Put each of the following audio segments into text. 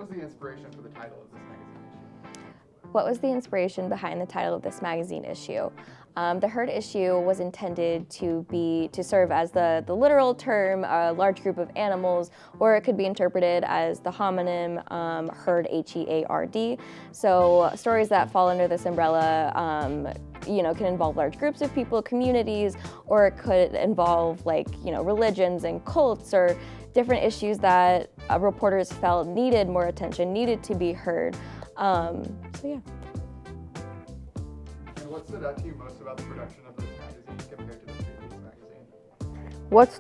was the inspiration for the title of this magazine issue? What was the inspiration behind the title of this magazine issue? The herd issue was intended to serve as the literal term, a large group of animals, or it could be interpreted as the homonym herd, H-E-A-R-D. So stories that fall under this umbrella, can involve large groups of people, communities, or it could involve religions and cults or different issues that reporters felt needed more attention, needed to be heard. So yeah. And what stood out to you most about the production of this magazine compared to the previous magazine? What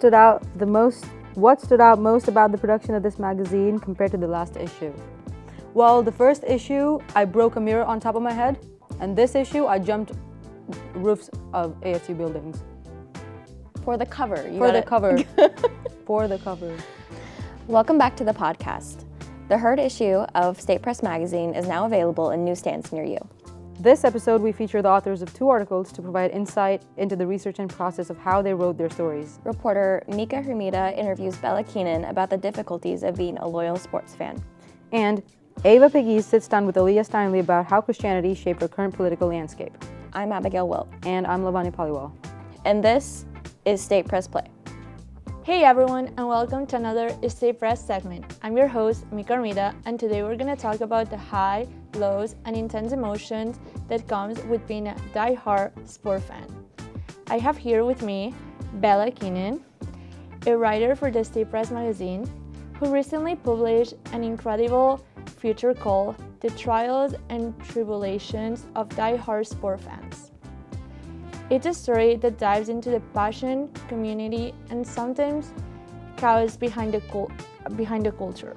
stood out most about the production of this magazine compared to the last issue? Well, the first issue, I broke a mirror on top of my head, and this issue, I jumped roofs of ASU buildings. For the cover. For the cover. Welcome back to the podcast. The Herd issue of State Press Magazine is now available in newsstands near you. This episode, we feature the authors of 2 articles to provide insight into the research and process of how they wrote their stories. Reporter Micaela Hermida interviews Bella Keenan about the difficulties of being a loyal sports fan. And Ava Peguese sits down with Aleah Steinle about how Christianity shaped our current political landscape. I'm Abigail Wilt. And I'm Lavanya Paliwal. And this is State Press Play. Hey everyone, and welcome to another State Press segment. I'm your host, Micaela Hermida, and today we're going to talk about the high, lows, and intense emotions that comes with being a diehard sport fan. I have here with me Bella Keenan, a writer for the State Press magazine, who recently published an incredible feature called The Trials and Tribulations of Diehard Sport Fans. It's a story that dives into the passion, community, and sometimes chaos behind the culture.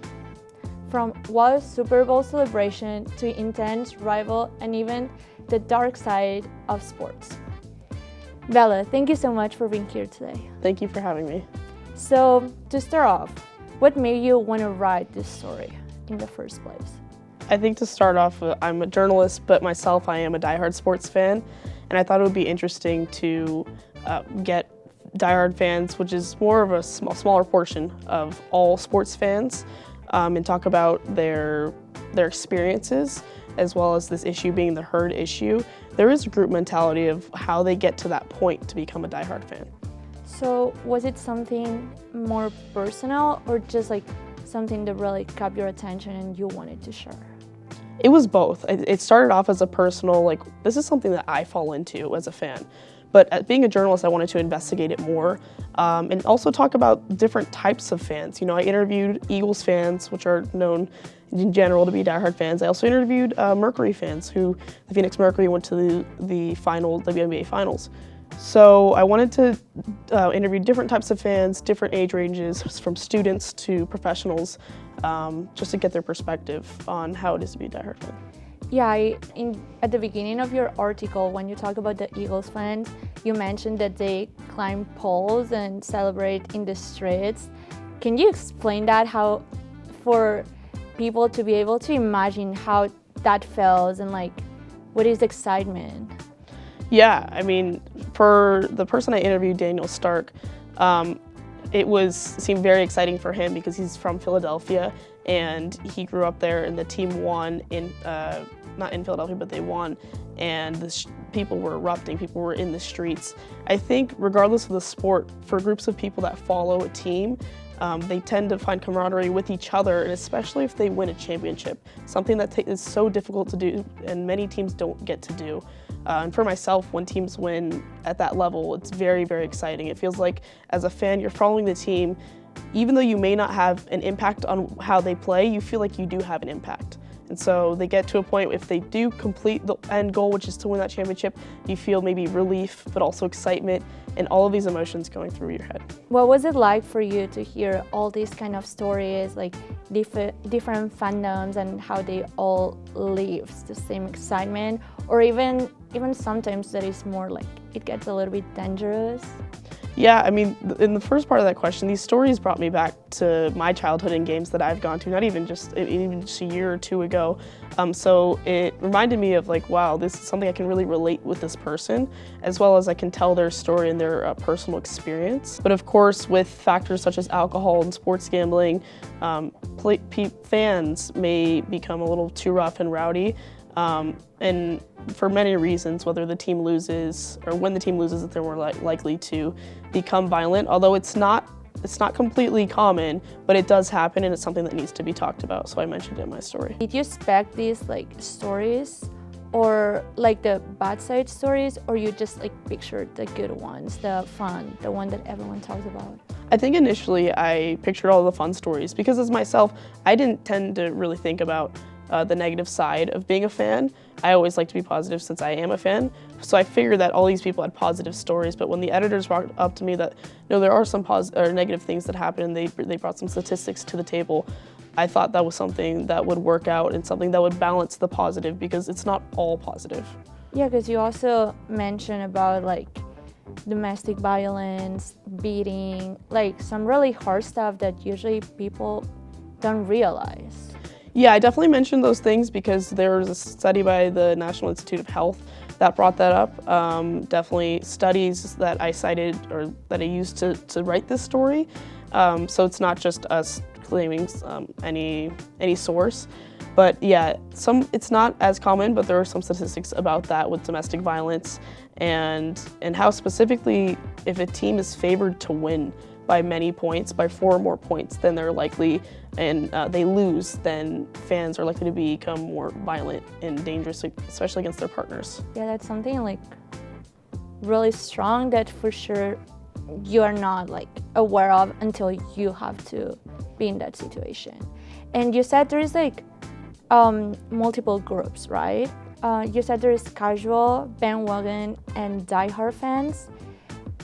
From wild Super Bowl celebration to intense rival and even the dark side of sports. Bella, thank you so much for being here today. Thank you for having me. So, to start off, what made you want to write this story in the first place? I think to start off, I'm a journalist, but myself, I am a diehard sports fan. And I thought it would be interesting to get diehard fans, which is more of a smaller portion of all sports fans, and talk about their experiences, as well as this issue being the herd issue. There is a group mentality of how they get to that point to become a diehard fan. So was it something more personal or just like something that really caught your attention and you wanted to share? It was both. It started off as a personal, this is something that I fall into as a fan. But being a journalist, I wanted to investigate it more and also talk about different types of fans. I interviewed Eagles fans, which are known in general to be diehard fans. I also interviewed Mercury fans, who the Phoenix Mercury went to the WNBA finals. So I wanted to interview different types of fans, different age ranges, from students to professionals, just to get their perspective on how it is to be a diehard fan. Yeah, at the beginning of your article, when you talk about the Eagles fans, you mentioned that they climb poles and celebrate in the streets. Can you explain that, how for people to be able to imagine how that feels and what is the excitement? Yeah, for the person I interviewed, Daniel Stark, it seemed very exciting for him because he's from Philadelphia and he grew up there, and the team won not in Philadelphia, but they won, and people were erupting, people were in the streets. I think regardless of the sport, for groups of people that follow a team, they tend to find camaraderie with each other, and especially if they win a championship, something that is so difficult to do and many teams don't get to do. And for myself, when teams win at that level, it's very, very exciting. It feels like as a fan, you're following the team. Even though you may not have an impact on how they play, you feel like you do have an impact. And so they get to a point, if they do complete the end goal, which is to win that championship, you feel maybe relief, but also excitement, and all of these emotions going through your head. What was it like for you to hear all these kind of stories, different fandoms and how they all live the same excitement, or even sometimes that is more it gets a little bit dangerous? Yeah, I mean, in the first part of that question, these stories brought me back to my childhood and games that I've gone to, not even just a year or two ago. So it reminded me of like, wow, this is something I can really relate with this person, as well as I can tell their story and their personal experience. But of course, with factors such as alcohol and sports gambling, fans may become a little too rough and rowdy. And for many reasons, whether the team loses or when the team loses, that they're more likely to become violent. Although it's not completely common, but it does happen, and it's something that needs to be talked about. So I mentioned it in my story. Did you expect these like stories, or like the bad side stories, or you just like pictured the good ones, the fun, the one that everyone talks about? I think initially I pictured all the fun stories because as myself, I didn't tend to really think about the negative side of being a fan. I always like to be positive since I am a fan. So I figured that all these people had positive stories, but when the editors brought up to me that, no, there are some negative things that happen, and they brought some statistics to the table, I thought that was something that would work out and something that would balance the positive, because it's not all positive. Yeah, because you also mentioned about like domestic violence, beating, like some really hard stuff that usually people don't realize. Yeah, I definitely mentioned those things because there was a study by the National Institute of Health that brought that up. Definitely studies that I cited or that I used to write this story. So it's not just us claiming any source. But yeah, it's not as common, but there are some statistics about that with domestic violence and how specifically if a team is favored to win by many points, by 4 or more points, then they're likely, and they lose, then fans are likely to become more violent and dangerous, especially against their partners. Yeah, that's something like really strong that for sure you are not like aware of until you have to be in that situation. And you said there is like multiple groups, right? You said there is casual, bandwagon, and diehard fans.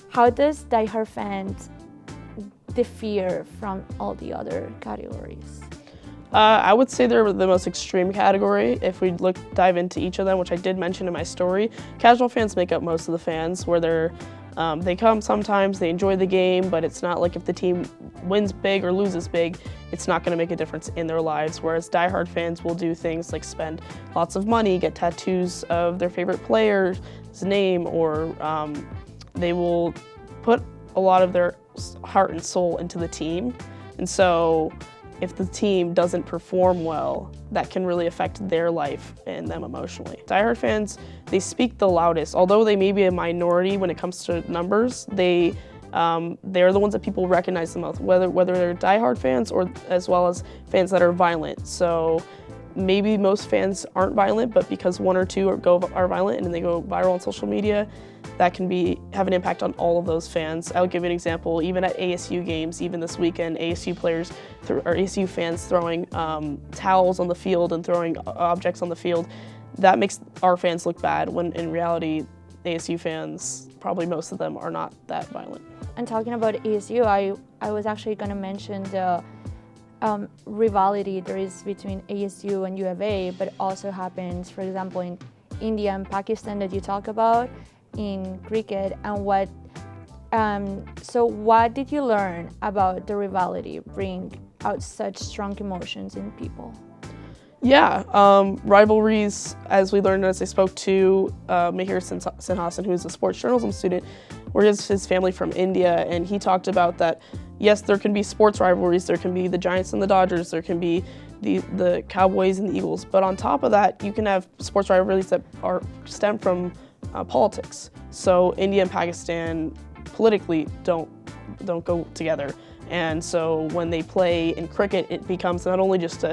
How does diehard fans differ from all the other categories? I would say they're the most extreme category. If we dive into each of them, which I did mention in my story, casual fans make up most of the fans, where they come sometimes, they enjoy the game, but it's not like if the team wins big or loses big, it's not going to make a difference in their lives. Whereas diehard fans will do things like spend lots of money, get tattoos of their favorite player's name, or they will put a lot of their heart and soul into the team. And so if the team doesn't perform well, that can really affect their life and them emotionally. Diehard fans, they speak the loudest. Although they may be a minority when it comes to numbers, they're the ones that people recognize the most, whether they're diehard fans or as well as fans that are violent. So maybe most fans aren't violent, but because 1 or 2 are violent and they go viral on social media, that can have an impact on all of those fans. I'll give you an example. Even at ASU games, even this weekend, ASU fans throwing towels on the field and throwing objects on the field, that makes our fans look bad, when in reality, ASU fans, probably most of them, are not that violent. And talking about ASU, I was actually going to mention the rivalry there is between ASU and U of A, but it also happens, for example, in India and Pakistan that you talk about in cricket. And so what did you learn about the rivalry bring out such strong emotions in people? Yeah, rivalries, as we learned as I spoke to Mihir Sinhasan, who's a sports journalism student, where his family from India, and he talked about that, yes, there can be sports rivalries, there can be the Giants and the Dodgers, there can be the Cowboys and the Eagles, but on top of that, you can have sports rivalries that stem from politics. So India and Pakistan politically don't go together. And so when they play in cricket, it becomes not only just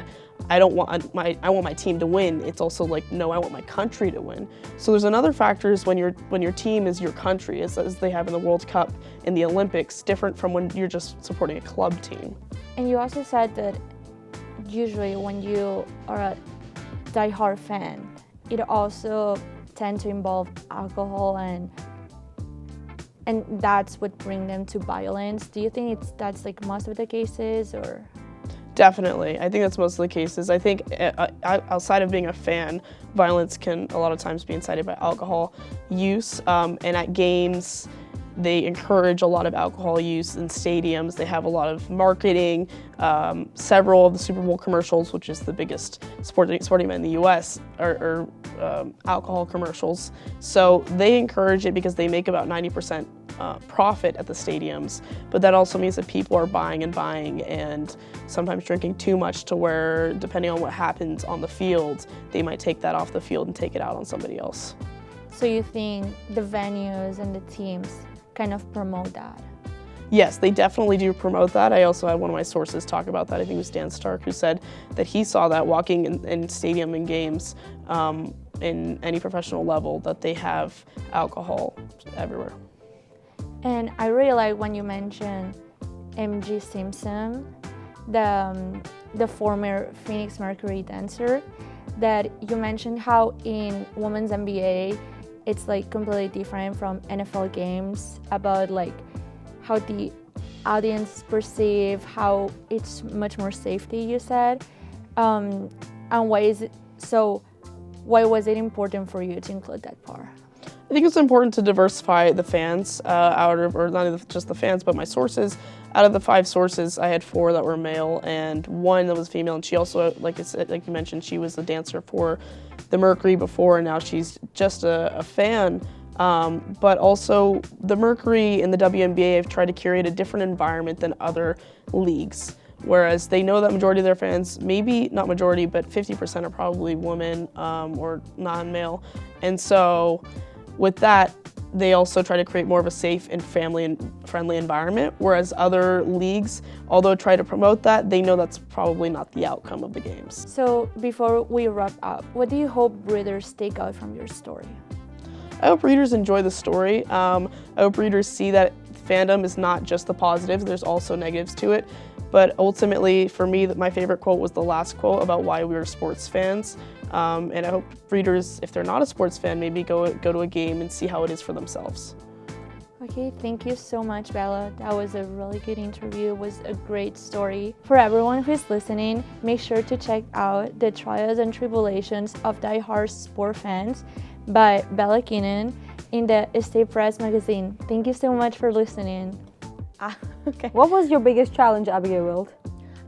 I want my team to win. It's also like, no, I want my country to win. So there's another factor is when your team is your country, as they have in the World Cup and the Olympics, different from when you're just supporting a club team. And you also said that usually when you are a diehard fan, it also tends to involve alcohol and that's what brings them to violence. Do you think that's like most of the cases, or? Definitely. I think that's most of the cases. I think outside of being a fan, violence can a lot of times be incited by alcohol use. And at games, they encourage a lot of alcohol use in stadiums. They have a lot of marketing. Several of the Super Bowl commercials, which is the biggest sporting event in the U.S., are alcohol commercials. So they encourage it because they make about 90% profit at the stadiums. But that also means that people are buying and sometimes drinking too much to where, depending on what happens on the field, they might take that off the field and take it out on somebody else. So you think the venues and the teams kind of promote that? Yes, they definitely do promote that. I also had one of my sources talk about that. I think it was Dan Stark, who said that he saw that walking in stadium and games in any professional level, that they have alcohol everywhere. And I really like when you mentioned M.G. Simpson, the former Phoenix Mercury dancer, that you mentioned how in women's NBA it's like completely different from NFL games, about like how the audience perceive, how it's much more safety, you said. And why was it important for you to include that part? I think it's important to diversify the fans or not just the fans, but my sources. Out of the 5 sources, I had 4 that were male and 1 that was female. And she also, like you mentioned, she was the dancer for the Mercury before, and now she's just a fan. But also, the Mercury and the WNBA have tried to curate a different environment than other leagues. Whereas they know that majority of their fans, maybe not majority, but 50% are probably women or non-male. And so with that, they also try to create more of a safe and family and friendly environment, whereas other leagues, although try to promote that, they know that's probably not the outcome of the games. So before we wrap up, what do you hope readers take out from your story? I hope readers enjoy the story. I hope readers see that fandom is not just the positives, there's also negatives to it. But ultimately, for me, my favorite quote was the last quote about why we were sports fans. And I hope readers, if they're not a sports fan, maybe go to a game and see how it is for themselves. Okay, thank you so much, Bella. That was a really good interview. It was a great story. For everyone who's listening, make sure to check out The Trials and Tribulations of Diehard Sport Fans by Bella Keenan in the State Press magazine. Thank you so much for listening. Okay. What was your biggest challenge, Abigail Wilt?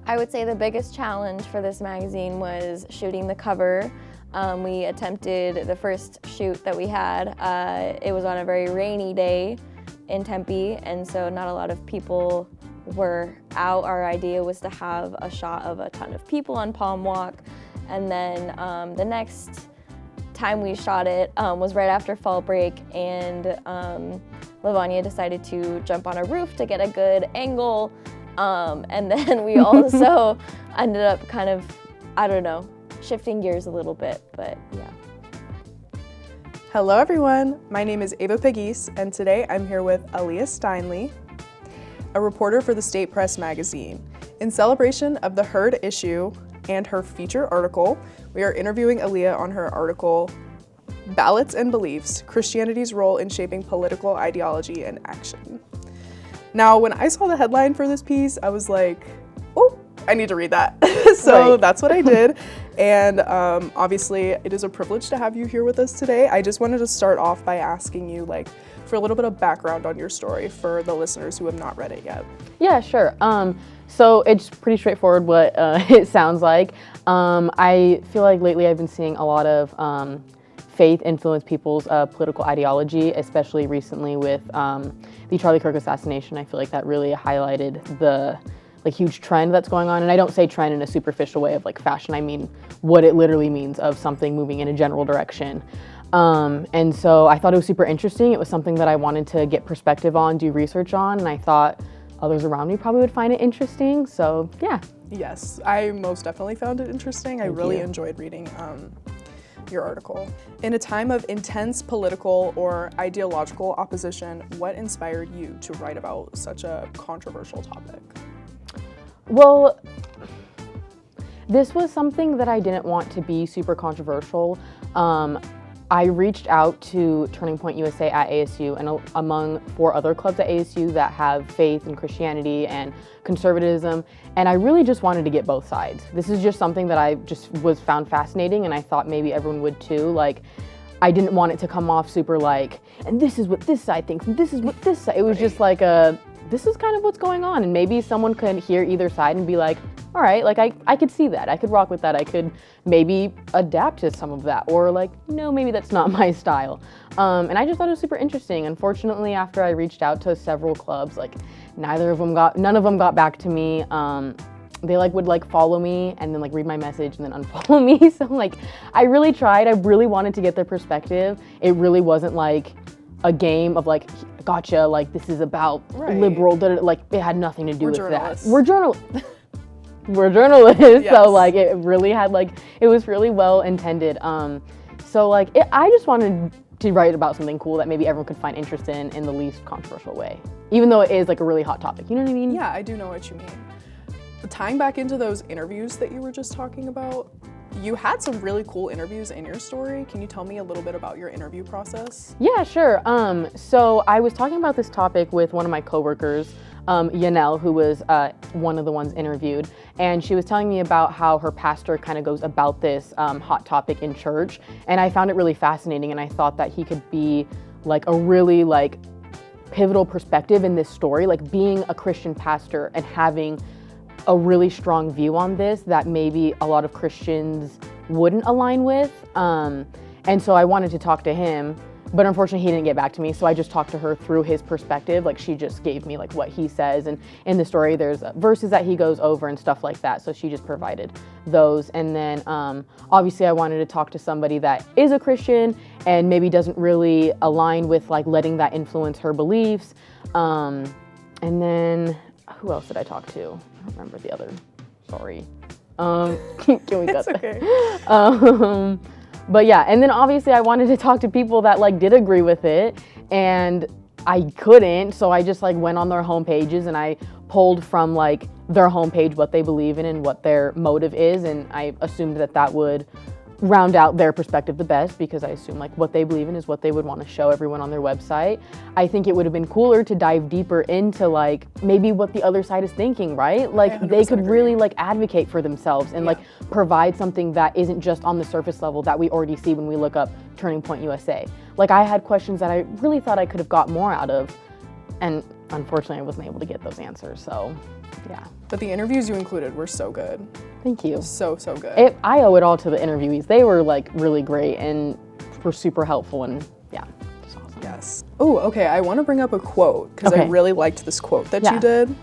I would say the biggest challenge for this magazine was shooting the cover. We attempted the first shoot that we had. It was on a very rainy day in Tempe, and so not a lot of people were out. Our idea was to have a shot of a ton of people on Palm Walk, and then the next time we shot it was right after fall break, and Lavanya decided to jump on a roof to get a good angle. And then we also ended up kind of, shifting gears a little bit, but yeah. Hello everyone, my name is Ava Peguese, and today I'm here with Aleah Steinle, a reporter for the State Press magazine. In celebration of the Heard issue and her feature article, we are interviewing Aleah on her article, Ballots and Beliefs, Christianity's Role in Shaping Political Ideology and Action. Now, when I saw the headline for this piece, I was like, oh, I need to read that. So Right. That's what I did. And obviously, it is a privilege to have you here with us today. I just wanted to start off by asking you, for a little bit of background on your story for the listeners who have not read it yet. Yeah, sure. So it's pretty straightforward what it sounds like. I feel like lately I've been seeing a lot of faith influence people's political ideology, especially recently with the Charlie Kirk assassination. I feel like that really highlighted the huge trend that's going on. And I don't say trend in a superficial way of fashion. I mean what it literally means of something moving in a general direction. And so I thought it was super interesting. It was something that I wanted to get perspective on, do research on, and I thought others around me probably would find it interesting. So yeah. Yes, I most definitely found it interesting. I really enjoyed reading your article. In a time of intense political or ideological opposition, what inspired you to write about such a controversial topic? Well, this was something that I didn't want to be super controversial. I reached out to Turning Point USA at ASU and among 4 other clubs at ASU that have faith and Christianity and conservatism, and I really just wanted to get both sides. This is just something that I just found fascinating, and I thought maybe everyone would too. I didn't want it to come off super like, and this is what this side thinks, and this is what this side. It was just like this is kind of what's going on, and maybe someone could hear either side and be like, all right, like I could see that, I could rock with that, I could maybe adapt to some of that, or like, no, maybe that's not my style. And I just thought it was super interesting. Unfortunately, after I reached out to several clubs, like none of them got back to me. They like would like follow me and then like read my message and then unfollow me. So like, I really tried, I really wanted to get their perspective. It really wasn't like a game of like, gotcha, like this is about liberal, like it had nothing to do with that. We're journalists. We're journalists, yes. So like it really had like, it was really well intended. So like I just wanted to write about something cool that maybe everyone could find interest in the least controversial way, even though it is like a really hot topic. You know what I mean? Yeah, I do know what you mean. Tying back into those interviews that you were just talking about, you had some really cool interviews in your story. Can you tell me a little bit about your interview process? Yeah, sure. So I was talking about this topic with one of my coworkers, Yanel, who was one of the ones interviewed, and she was telling me about how her pastor kind of goes about this hot topic in church, and I found it really fascinating, and I thought that he could be like a really like pivotal perspective in this story, like being a Christian pastor and having a really strong view on this that maybe a lot of Christians wouldn't align with. And so I wanted to talk to him, but unfortunately he didn't get back to me. So I just talked to her through his perspective. Like she just gave me like what he says. And in the story, there's verses that he goes over and stuff like that. So she just provided those. And then obviously I wanted to talk to somebody that is a Christian and maybe doesn't really align with like letting that influence her beliefs. And then who else did I talk to? I don't remember the other, sorry. Can we cut that? Okay. But yeah, and then obviously I wanted to talk to people that like did agree with it, and I couldn't, so I just like went on their homepages and I pulled from like their homepage what they believe in and what their motive is, and I assumed that that would round out their perspective the best, because I assume like what they believe in is what they would want to show everyone on their website. I think it would have been cooler to dive deeper into like maybe what the other side is thinking, right? Like they could really like advocate for themselves and like provide something that isn't just on the surface level that we already see when we look up Turning Point USA. Like I had questions that I really thought I could have got more out of, and unfortunately I wasn't able to get those answers, so yeah. But the interviews you included were so good. Thank you. So good. I owe it all to the interviewees. They were like really great and were super helpful, and yeah, it's awesome. Yes. Oh, okay, I want to bring up a quote because I really liked this quote that you did.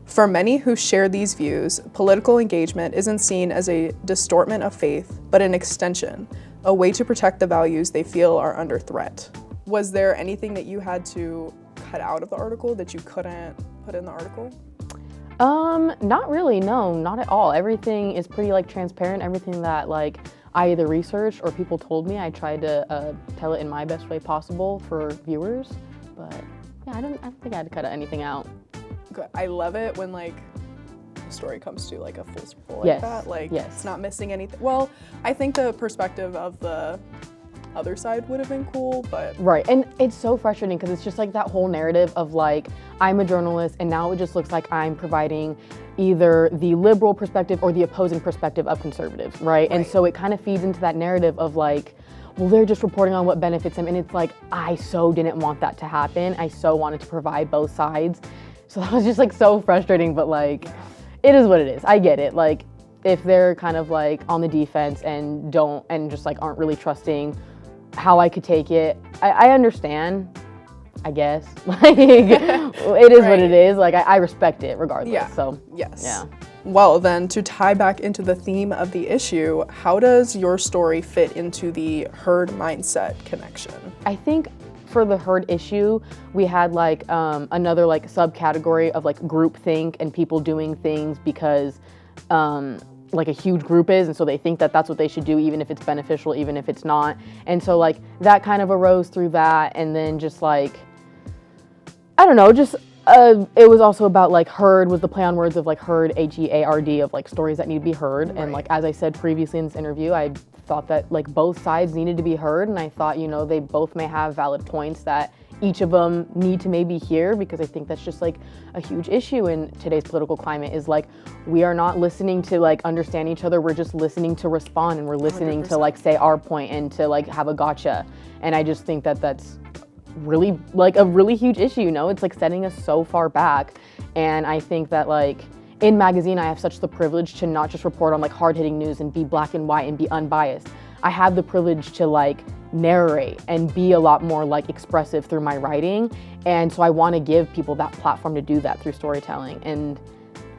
For many who share these views, political engagement isn't seen as a distortment of faith, but an extension, a way to protect the values they feel are under threat. Was there anything that you had to cut out of the article that you couldn't put in the article? Not really, no, not at all. Everything is pretty like transparent. Everything that like I either researched or people told me, I tried to tell it in my best way possible for viewers. But yeah, I don't think I had to cut anything out. Good. I love it when like the story comes to like a full circle like that. Like it's not missing anything. Well, I think the perspective of the other side would have been cool, but right. And it's so frustrating because it's just like that whole narrative of like I'm a journalist and now it just looks like I'm providing either the liberal perspective or the opposing perspective of conservatives, right? And so it kind of feeds into that narrative of like, well, they're just reporting on what benefits them, and it's like I so didn't want that to happen. I so wanted to provide both sides. So that was just like so frustrating, but like it is what it is. I get it. Like if they're kind of like on the defense and just like aren't really trusting how I could take it, I understand, I guess. Like it is what it is. Like I respect it regardless. Yeah. So yes. Yeah. Well, then to tie back into the theme of the issue, how does your story fit into the herd mindset connection? I think for the herd issue, we had like another like subcategory of like groupthink and people doing things because like a huge group is, and so they think that that's what they should do, even if it's beneficial, even if it's not. And so like that kind of arose through that, and then just like, I don't know, just it was also about like herd was the play on words of like herd, H-E-A-R-D, of like stories that need to be heard. And like as I said previously in this interview, I thought that like both sides needed to be heard, and I thought, you know, they both may have valid points that each of them need to maybe hear, because I think that's just like a huge issue in today's political climate, is like we are not listening to like understand each other, we're just listening to respond, and we're listening 100%. to like say our point and to like have a gotcha. And I just think that that's really like a really huge issue, you know? It's like setting us so far back. And I think that like in magazine I have such the privilege to not just report on like hard-hitting news and be black and white and be unbiased. I have the privilege to like narrate and be a lot more like expressive through my writing, and so I want to give people that platform to do that through storytelling, and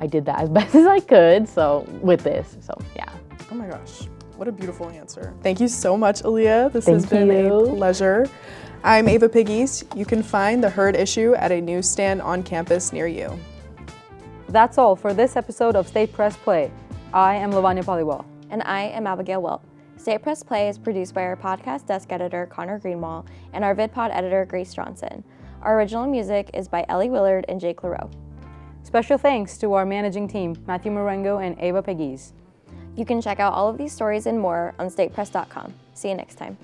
I did that as best as I could so with this, so yeah. Oh my gosh, what a beautiful answer. Thank you so much, Aleah. This Thank has been you. a pleasure. I'm Ava Peguese. You can find The Herd Issue at a newsstand on campus near you. That's all for this episode of State Press Play. I am Lavanya Paliwal. And I am Abigail Wilt. State Press Play is produced by our podcast desk editor, Connor Greenwall, and our VidPod editor, Grace Johnson. Our original music is by Ellie Willard and Jake LaRoe. Special thanks to our managing team, Matthew Marengo and Ava Peguese. You can check out all of these stories and more on statepress.com. See you next time.